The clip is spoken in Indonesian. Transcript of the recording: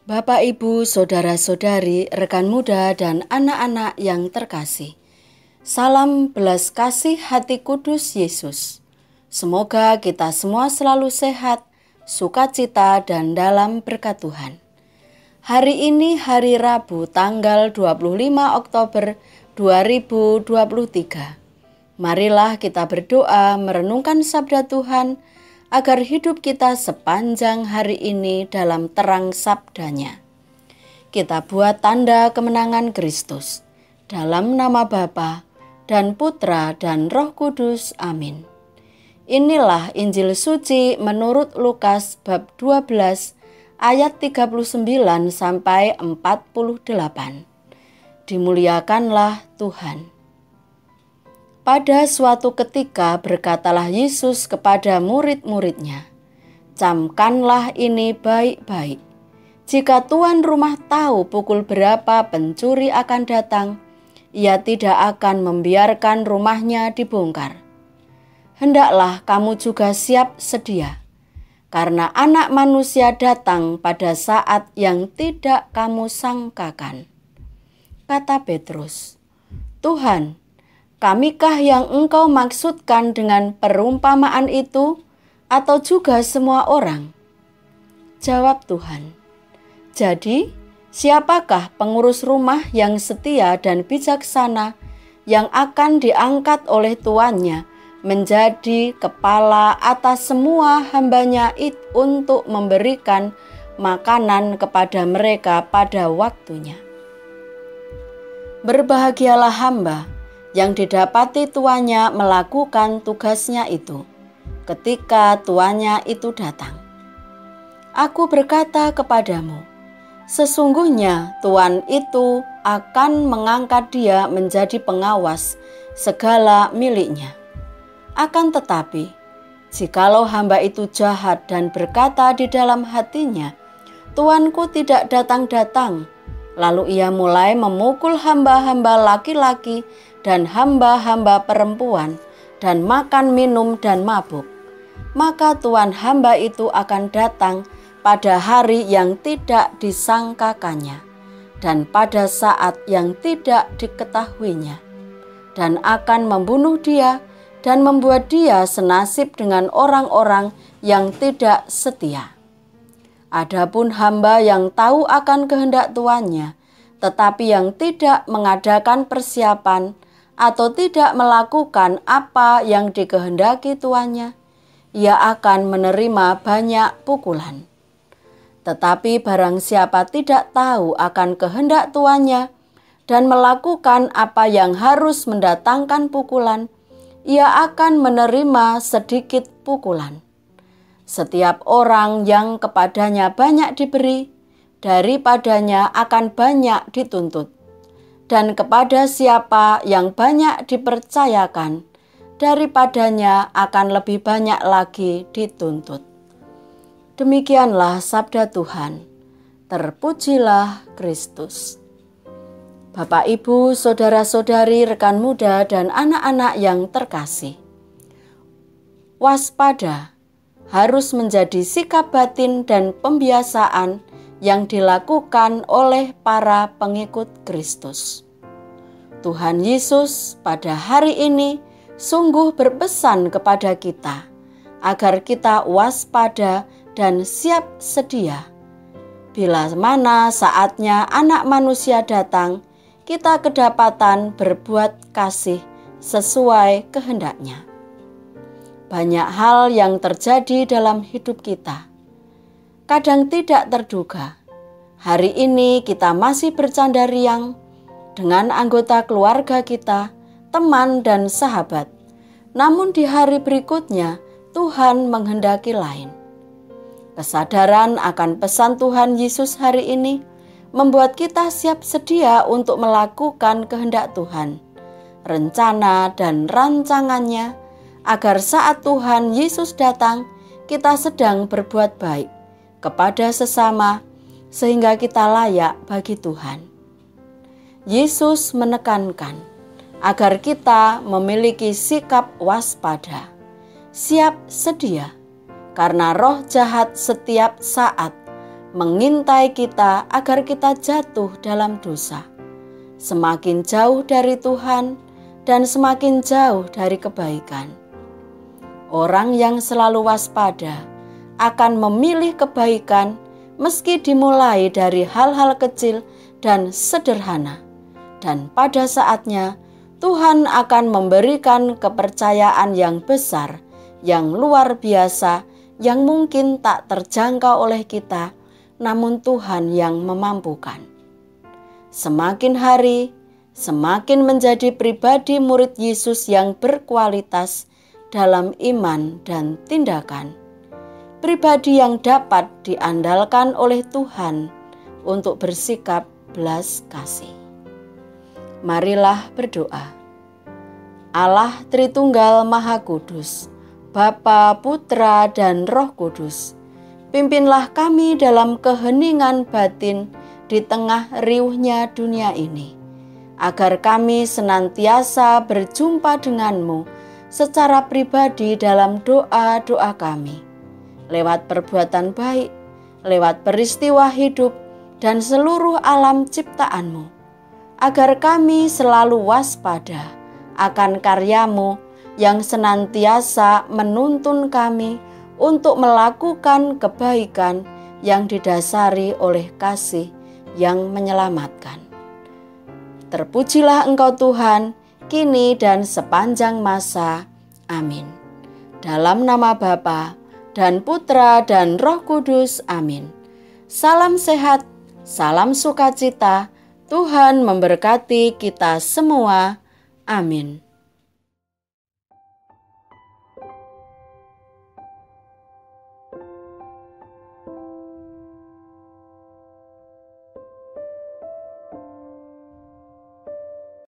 Bapak, Ibu, Saudara-saudari, rekan muda, dan anak-anak yang terkasih. Salam belas kasih hati kudus Yesus. Semoga kita semua selalu sehat, sukacita, dan dalam berkat Tuhan. Hari ini hari Rabu tanggal 25 Oktober 2023. Marilah kita berdoa merenungkan sabda Tuhan agar hidup kita sepanjang hari ini dalam terang sabdanya. Kita buat tanda kemenangan Kristus. Dalam nama Bapa dan Putra dan Roh Kudus. Amin. Inilah Injil suci menurut Lukas bab 12 ayat 39 sampai 48. Dimuliakanlah Tuhan. Pada suatu ketika berkatalah Yesus kepada murid-muridnya, "Camkanlah ini baik-baik. Jika tuan rumah tahu pukul berapa pencuri akan datang, ia tidak akan membiarkan rumahnya dibongkar. Hendaklah kamu juga siap sedia, karena Anak Manusia datang pada saat yang tidak kamu sangkakan." Kata Petrus, "Tuhan, kamikah yang Engkau maksudkan dengan perumpamaan itu, atau juga semua orang?" Jawab Tuhan, "Jadi, siapakah pengurus rumah yang setia dan bijaksana yang akan diangkat oleh tuannya menjadi kepala atas semua hambanya untuk memberikan makanan kepada mereka pada waktunya? Berbahagialah hamba yang didapati tuannya melakukan tugasnya itu ketika tuannya itu datang. Aku berkata kepadamu, sesungguhnya tuan itu akan mengangkat dia menjadi pengawas segala miliknya. Akan tetapi, jikalau hamba itu jahat dan berkata di dalam hatinya, tuanku tidak datang-datang, lalu ia mulai memukul hamba-hamba laki-laki dan hamba-hamba perempuan, dan makan minum dan mabuk, maka tuan hamba itu akan datang pada hari yang tidak disangkakannya, dan pada saat yang tidak diketahuinya, dan akan membunuh dia, dan membuat dia senasib dengan orang-orang yang tidak setia. Adapun hamba yang tahu akan kehendak tuannya, tetapi yang tidak mengadakan persiapan, atau tidak melakukan apa yang dikehendaki tuannya, ia akan menerima banyak pukulan. Tetapi barang siapa tidak tahu akan kehendak tuannya dan melakukan apa yang harus mendatangkan pukulan, ia akan menerima sedikit pukulan. Setiap orang yang kepadanya banyak diberi, daripadanya akan banyak dituntut. Dan kepada siapa yang banyak dipercayakan, daripadanya akan lebih banyak lagi dituntut." Demikianlah sabda Tuhan. Terpujilah Kristus. Bapak, Ibu, saudara-saudari, rekan muda, dan anak-anak yang terkasih, waspada harus menjadi sikap batin dan pembiasaan yang dilakukan oleh para pengikut Kristus. Tuhan Yesus pada hari ini sungguh berpesan kepada kita agar kita waspada dan siap sedia. Bila mana saatnya Anak Manusia datang, kita kedapatan berbuat kasih sesuai kehendaknya. Banyak hal yang terjadi dalam hidup kita, kadang tidak terduga. Hari ini kita masih bercanda riang dengan anggota keluarga kita, teman dan sahabat. Namun di hari berikutnya Tuhan menghendaki lain. Kesadaran akan pesan Tuhan Yesus hari ini membuat kita siap sedia untuk melakukan kehendak Tuhan, rencana dan rancangannya, agar saat Tuhan Yesus datang kita sedang berbuat baik kepada sesama, sehingga kita layak bagi Tuhan. Yesus menekankan agar kita memiliki sikap waspada, siap sedia, karena roh jahat setiap saat mengintai kita agar kita jatuh dalam dosa, semakin jauh dari Tuhan dan semakin jauh dari kebaikan. Orang yang selalu waspada akan memilih kebaikan meski dimulai dari hal-hal kecil dan sederhana, dan pada saatnya Tuhan akan memberikan kepercayaan yang besar, yang luar biasa, yang mungkin tak terjangkau oleh kita, namun Tuhan yang memampukan. Semakin hari, semakin menjadi pribadi murid Yesus yang berkualitas dalam iman dan tindakan. Pribadi yang dapat diandalkan oleh Tuhan untuk bersikap belas kasih. Marilah berdoa. Allah Tritunggal Maha Kudus, Bapa, Putra, dan Roh Kudus, pimpinlah kami dalam keheningan batin di tengah riuhnya dunia ini, agar kami senantiasa berjumpa denganmu secara pribadi dalam doa-doa kami, lewat perbuatan baik, lewat peristiwa hidup, dan seluruh alam ciptaanmu, agar kami selalu waspada akan karyamu yang senantiasa menuntun kami untuk melakukan kebaikan yang didasari oleh kasih yang menyelamatkan. Terpujilah Engkau Tuhan, kini dan sepanjang masa. Amin. Dalam nama Bapa dan Putra dan Roh Kudus. Amin. Salam sehat, salam sukacita. Tuhan memberkati kita semua. Amin.